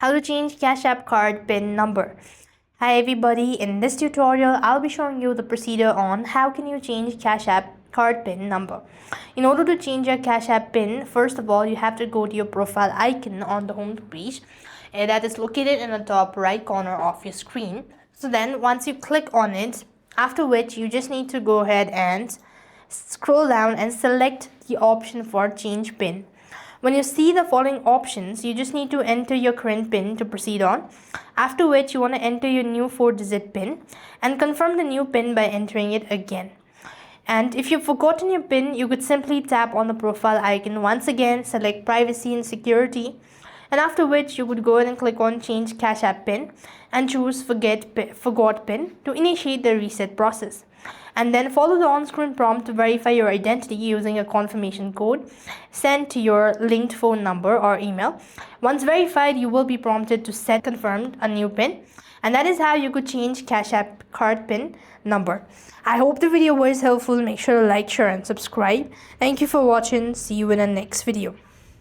How to change Cash App card PIN number. Hi everybody, in this tutorial I'll be showing you the procedure on how can you change Cash App card PIN number. In order to change your Cash App PIN, first of all you have to go to your profile icon on the home page that is located in the top right corner of your screen. So then once you click on it, after which you just need to go ahead and scroll down and select the option for change PIN. When you see the following options, you just need to enter your current PIN to proceed on, after which you want to enter your new 4-digit PIN and confirm the new PIN by entering it again. And if you've forgotten your PIN, you could simply tap on the profile icon once again, select privacy and security, and after which you would go ahead and click on change Cash App PIN and choose forgot PIN to initiate the reset process. And then follow the on-screen prompt to verify your identity using a confirmation code sent to your linked phone number or email. Once verified, you will be prompted to set confirmed a new PIN, and that is how you could change Cash App card PIN number. I hope the video was helpful. Make sure to like, share and subscribe. Thank you for watching. See you in the next video.